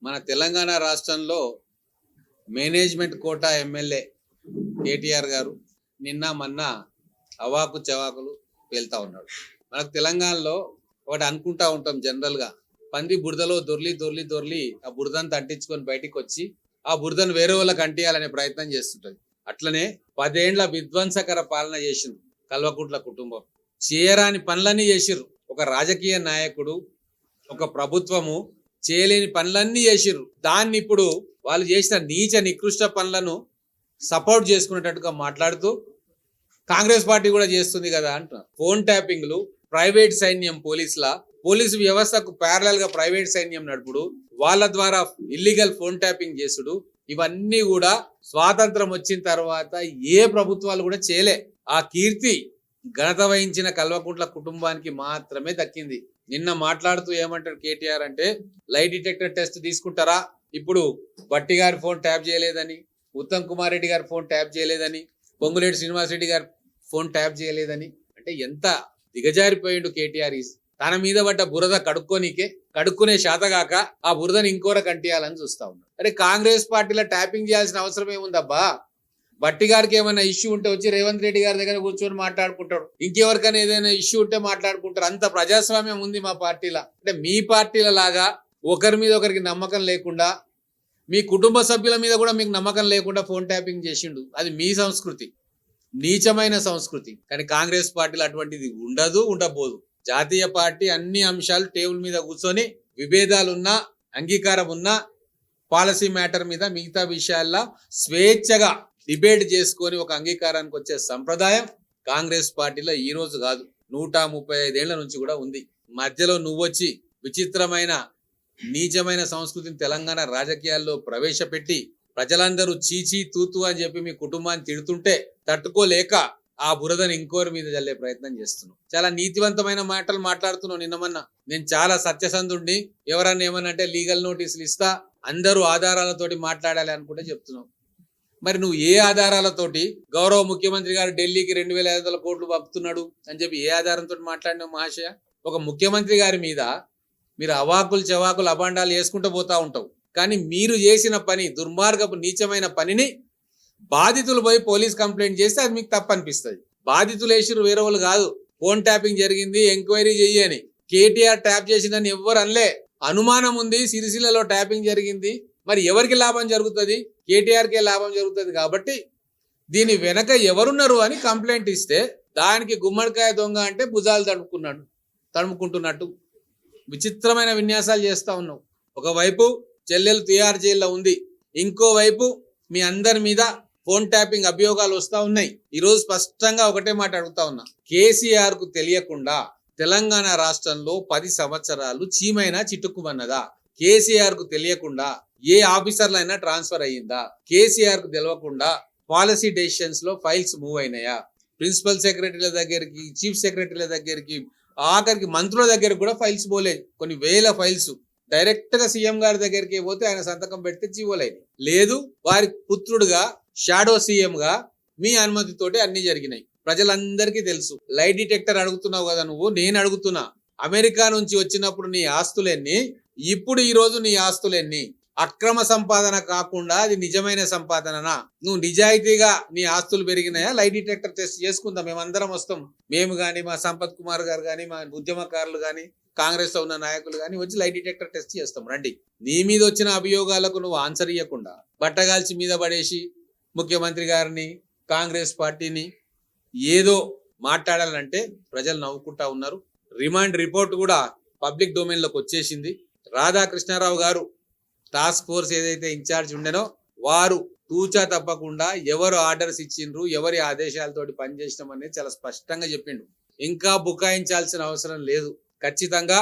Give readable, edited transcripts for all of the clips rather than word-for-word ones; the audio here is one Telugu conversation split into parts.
మన తెలంగాణ రాష్ట్రంలో మేనేజ్మెంట్ కోటా ఎమ్మెల్యే కేటీఆర్ గారు నిన్న మొన్న అవాకు చవాకులు పేల్తా ఉన్నాడు. మనకు తెలంగాణలో ఒకటి అనుకుంటా ఉంటాం, జనరల్గా పంది బురదలో దొర్లి దొర్లి దొర్లి ఆ బురదను అంటించుకొని బయటికి వచ్చి ఆ బురదను వేరే వాళ్ళకి అంటియాలనే ప్రయత్నం చేస్తుంటది. అట్లనే 10 ఏండ్ల విధ్వంసకర పాలన చేసిండ్రు కల్వకుంట్ల కుటుంబం. చేయరాని పనులన్నీ చేసిర్రు. ఒక రాజకీయ నాయకుడు, ఒక ప్రభుత్వము చేయలేని పనులన్నీ చేసిర్రు. దాన్ని ఇప్పుడు వాళ్ళు చేసిన నీచ నికృష్ట పనులను సపోర్ట్ చేసుకునేటట్టుగా మాట్లాడుతూ కాంగ్రెస్ పార్టీ కూడా చేస్తుంది కదా అంటున్నారు. ఫోన్ ట్యాపింగ్లు, ప్రైవేట్ సైన్యం పోలీసు వ్యవస్థకు ప్యారలల్ గా ప్రైవేట్ సైన్యం నడుపుడు, వాళ్ళ ద్వారా ఇల్లీగల్ ఫోన్ ట్యాపింగ్ చేసుడు, ఇవన్నీ కూడా స్వాతంత్రం వచ్చిన తర్వాత ఏ ప్రభుత్వాలు కూడా చేయలే. ఆ కీర్తి ఘనత వహించిన కల్వకుంట్ల కుటుంబానికి మాత్రమే దక్కింది. నిన్న మాట్లాడుతూ ఏమంటారు కేటీఆర్ అంటే, లైట్ డిటెక్టర్ టెస్ట్ తీసుకుంటారా, ఇప్పుడు బట్టి గారి ఫోన్ ట్యాప్ చేయలేదని, ఉత్తమ్ కుమార్ రెడ్డి గారి ఫోన్ ట్యాప్ చేయలేదని, పొంగులేటి శ్రీనివాసరెడ్డి గారి ఫోన్ ట్యాప్ చేయలేదని. అంటే ఎంత దిగజారిపోయిండు కేటీఆర్. తన మీద పడ్డ బురద కడుక్కునే శాతగాక ఆ బురదను ఇంకోర కంటియాలని చూస్తా ఉన్నాడు. అరే కాంగ్రెస్ పార్టీలో ట్యాపింగ్ చేయాల్సిన అవసరం ఏముందబ్బా? బట్టి గారికి ఏమైనా ఇష్యూ ఉంటే వచ్చి రేవంత్ రెడ్డి గారి దగ్గర కూర్చొని మాట్లాడుకుంటాడు. ఇంకెవరికైనా ఏదైనా ఇష్యూ ఉంటే మాట్లాడుకుంటారు. అంత ప్రజాస్వామ్యం ఉంది మా పార్టీలో. అంటే మీ పార్టీల లాగా ఒకరి మీద ఒకరికి నమ్మకం లేకుండా, మీ కుటుంబ సభ్యుల మీద కూడా మీకు నమ్మకం లేకుండా ఫోన్ ట్యాపింగ్ చేసిండు. అది మీ సంస్కృతి, నీచమైన సంస్కృతి. కానీ కాంగ్రెస్ పార్టీలో అటువంటిది ఉండబోదు. జాతీయ పార్టీ అన్ని అంశాలు టేబుల్ మీద కూర్చొని విభేదాలున్నా, అంగీకారం ఉన్నా, పాలసీ మ్యాటర్ మీద మిగతా విషయాల్లో స్వేచ్ఛగా డిబేట్ చేసుకొని ఒక అంగీకారానికి వచ్చే సంప్రదాయం కాంగ్రెస్ పార్టీలో ఈ రోజు కాదు, 135 ఏళ్ల నుంచి కూడా ఉంది. మధ్యలో నువ్వొచ్చి విచిత్రమైన నీచమైన సంస్కృతిని తెలంగాణ రాజకీయాల్లో ప్రవేశపెట్టి ప్రజలందరూ చీచీ తూతూ అని చెప్పి మీ కుటుంబాన్ని తిడుతుంటే తట్టుకోలేక ఆ బురదను ఇంకోరి మీద చల్లే ప్రయత్నం చేస్తున్నావు. చాలా నీతివంతమైన మాటలు మాట్లాడుతున్నావు. నిన్నమన్నా నేను చాలా సత్యసంధుడిని, ఎవరన్నా ఏమన్నా అంటే లీగల్ నోటీసులు ఇస్తా, అందరూ ఆధారాలతోటి మాట్లాడాలి అనుకుంటే చెప్తున్నావు. మరి నువ్వు ఏ ఆధారాలతోటి గౌరవ ముఖ్యమంత్రి గారు ఢిల్లీకి 2,500 కోట్లు పంపుతున్నాడు అని చెప్పి ఏ ఆధారంతో మాట్లాడినావు మహాశయ? ఒక ముఖ్యమంత్రి గారి మీద మీరు అవాకులు చవాకులు అభాండాలు వేసుకుంటూ పోతా ఉంటావు. కానీ మీరు చేసిన పని, దుర్మార్గపు నీచమైన పనిని బాధితులు పోయి పోలీస్ కంప్లైంట్ చేస్తే అది మీకు తప్పు అనిపిస్తుంది. బాధితులు వేసిరు, వేరే వాళ్ళు కాదు. ఫోన్ ట్యాపింగ్ జరిగింది, ఎంక్వైరీ చెయ్యి అని. కేటీఆర్ ట్యాప్ చేసిందని ఎవ్వరు అనలే. అనుమానం ఉంది, సిరిసిల్లలో ట్యాపింగ్ జరిగింది. మరి ఎవరికి లాభం జరుగుతుంది? కేటీఆర్కే లాభం జరుగుతుంది. కాబట్టి దీని వెనక ఎవరున్నారు అని కంప్లైంట్ ఇస్తే దానికి గుమ్మడికాయ దొంగ అంటే భుజాలు తడుముకుంటున్నట్టు విచిత్రమైన విన్యాసాలు చేస్తా ఉన్నావు. ఒకవైపు చెల్లెలు తిహార్ జైల్లో ఉంది, ఇంకోవైపు మీ అందరి మీద ఫోన్ ట్యాపింగ్ అభియోగాలు వస్తా ఉన్నాయి. ఈరోజు స్పష్టంగా ఒకటే మాట అడుగుతా ఉన్నా, కేసీఆర్ కు తెలియకుండా తెలంగాణ రాష్ట్రంలో 10 సంవత్సరాలు చీమైనా చిట్టుకుమన్నదా? కేసీఆర్ కు తెలియకుండా ఏ ఆఫీసర్లైనా ట్రాన్స్ఫర్ అయ్యిందా? కేసీఆర్ కు తెలియకుండా పాలసీ డెసిషన్స్ లో ఫైల్స్ మూవ్ అయినాయా? ప్రిన్సిపల్ సెక్రటరీల దగ్గరికి, చీఫ్ సెక్రటరీల దగ్గరికి, ఆఖరికి మంత్రుల దగ్గరికి కూడా ఫైల్స్ పోలేదు. కొన్ని వేల ఫైల్స్ డైరెక్ట్ గా సీఎం గారి దగ్గరికి పోతే ఆయన సంతకం పెడితే జీవోలైనవి. లేదు, వారి పుత్రుడుగా షాడో సీఎం గా మీ అనుమతితోటి అన్ని జరిగినాయి. ప్రజలందరికీ తెలుసు. లైట్ డిటెక్టర్ అడుగుతున్నావు కదా నువ్వు, నేను అడుగుతున్నా, అమెరికా నుంచి వచ్చినప్పుడు నీ ఆస్తులెన్ని, ఇప్పుడు ఈ రోజు నీ ఆస్తులెన్ని? అక్రమ సంపాదన కాకుండా అది నిజమైన సంపాదననా? నువ్వు నిజాయితీగా నీ ఆస్తులు పెరిగినాయా? లైట్ డిటెక్టర్ టెస్ట్ చేసుకుందాం, మేమందరం వస్తాం. మేము కానీ, మా సంపత్ కుమార్ గారు కానీ, మా ఉద్యమకారులు కానీ, కాంగ్రెస్ లో ఉన్న నాయకులు కానీ వచ్చి లైట్ డిటెక్టర్ టెస్ట్ చేస్తాం రండి. నీ మీద వచ్చిన అభియోగాలకు నువ్వు ఆన్సర్ ఇవ్వకుండా బట్టగాల్చి మీద పడేసి ముఖ్యమంత్రి గారిని, కాంగ్రెస్ పార్టీని ఏదో మాట్లాడాలంటే ప్రజలు నవ్వుకుంటా ఉన్నారు. రిమాండ్ రిపోర్ట్ కూడా పబ్లిక్ డొమైన్ లోకి వచ్చేసింది. రాధాకృష్ణారావు గారు టాస్క్ ఫోర్స్ ఏదైతే ఇన్ఛార్జ్ ఉండేనో వారు తూచా తప్పకుండా ఎవరు ఆర్డర్స్ ఇచ్చిండ్రు, ఎవరి ఆదేశాలతోటి పనిచేసినాం అనేది చాలా స్పష్టంగా చెప్పిండు. ఇంకా బుకాయించాల్సిన అవసరం లేదు. ఖచ్చితంగా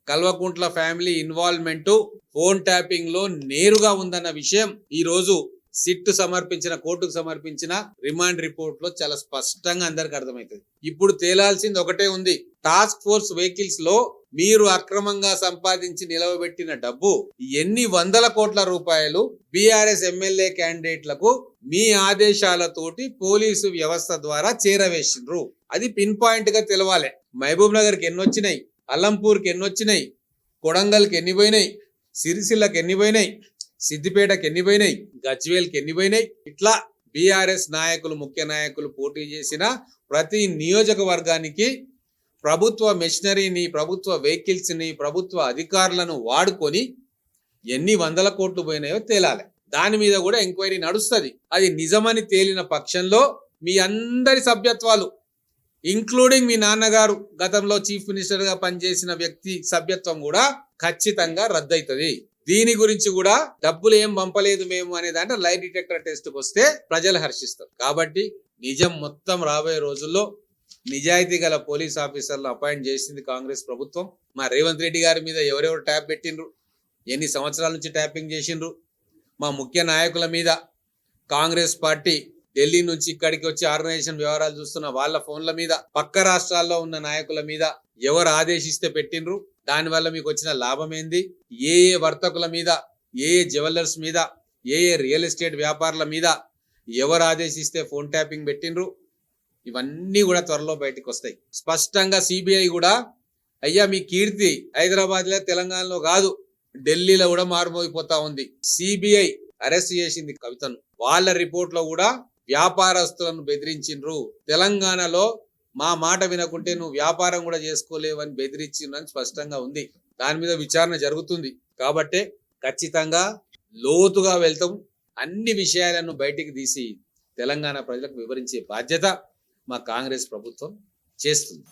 Kalvakuntla family involvement phone tapping లో నేరుగా ఉందన్న విషయం ఈ రోజు సిట్ సమర్పించిన, కోర్టుకు సమర్పించిన రిమాండ్ రిపోర్ట్ లో చాలా స్పష్టంగా అందరికి అర్థమవుతుంది. ఇప్పుడు తేలాల్సింది ఒకటే ఉంది, టాస్క్ ఫోర్స్ వెహికల్స్ లో మీరు అక్రమంగా సంపాదించి నిలవబెట్టిన డబ్బు ఎన్ని వందల కోట్ల రూపాయలు బీఆర్ఎస్ ఎమ్మెల్యే క్యాండిడేట్లకు మీ ఆదేశాలతోటి పోలీసు వ్యవస్థ ద్వారా చేరవేసిండ్రు. అది పిన్ పాయింట్ గా తెలవాలి. మహబూబ్ నగర్ కి ఎన్ని వచ్చినాయి, అల్లంపూర్ కి ఎన్ని వచ్చినాయి, కొడంగల్కి ఎన్ని పోయినాయి, సిరిసిల్లకి ఎన్ని పోయినాయి, సిద్దిపేటకి ఎన్ని పోయినాయి, గజ్వేల్కి ఎన్ని పోయినాయి. ఇట్లా బీఆర్ఎస్ నాయకులు, ముఖ్య నాయకులు పోటీ చేసిన ప్రతి నియోజకవర్గానికి ప్రభుత్వ మెషినరీని, ప్రభుత్వ వెహికల్స్ని, ప్రభుత్వ అధికారులను వాడుకొని ఎన్ని వందల కోట్లు పోయినాయో తేలాలి. దాని మీద కూడా ఎంక్వైరీ నడుస్తుంది. అది నిజమని తేలిన పక్షంలో మీ అందరి సభ్యత్వాలు, ఇంక్లూడింగ్ మీ నాన్నగారు గతంలో చీఫ్ మినిస్టర్ గా పనిచేసిన వ్యక్తి సభ్యత్వం కూడా ఖచ్చితంగా రద్దవుతుంది. దీని గురించి కూడా డబ్బులు ఏం పంపలేదు మేము అనే దాంట్లో లై డిటెక్టర్ టెస్ట్ కు వస్తే ప్రజలు హర్షిస్తారు. కాబట్టి నిజం మొత్తం రాబోయే రోజుల్లో నిజాయితీ గల పోలీస్ ఆఫీసర్లు అపాయింట్ చేసింది కాంగ్రెస్ ప్రభుత్వం. మా రేవంత్ రెడ్డి గారి మీద ఎవరెవరు ట్యాప్ పెట్టిండ్రు, ఎన్ని సంవత్సరాల నుంచి ట్యాపింగ్ చేసిండ్రు, మా ముఖ్య నాయకుల మీద కాంగ్రెస్ పార్టీ ఢిల్లీ నుంచి ఇక్కడికి వచ్చి ఆర్గనైజేషన్ వ్యవహారాలు చూస్తున్న వాళ్ళ ఫోన్ల మీద, పక్క రాష్ట్రాల్లో ఉన్న నాయకుల మీద ఎవరు ఆదేశిస్తే పెట్టిండ్రు, దానివల్ల మీకు వచ్చిన లాభం ఏంది, ఏ ఏ వర్తకుల మీద, ఏ ఏ జ్యువెలర్స్ మీద, ఏ ఏ రియల్ ఎస్టేట్ వ్యాపారుల మీద ఎవరు ఆదేశిస్తే ఫోన్ ట్యాపింగ్ పెట్టిండ్రు, ఇవన్నీ కూడా త్వరలో బయటకు వస్తాయి. స్పష్టంగా సిబిఐ కూడా అయ్యా మీ కీర్తి హైదరాబాద్లో తెలంగాణలో కాదు ఢిల్లీలో కూడా మారుమోగిపోతా ఉంది. సిబిఐ అరెస్ట్ చేసింది కవితను. వాళ్ళ రిపోర్ట్ లో కూడా వ్యాపారస్తులను బెదిరించిండ్రు. తెలంగాణలో మా మాట వినకుంటే నువ్వు వ్యాపారం కూడా చేసుకోలేవని బెదిరించిండ్రని స్పష్టంగా ఉంది. దాని మీద విచారణ జరుగుతుంది. కాబట్టి ఖచ్చితంగా లోతుగా వెళ్తాం. అన్ని విషయాలను బయటికి తీసి తెలంగాణ ప్రజలకు వివరించే బాధ్యత మా కాంగ్రెస్ ప్రభుత్వం చేస్తుంది.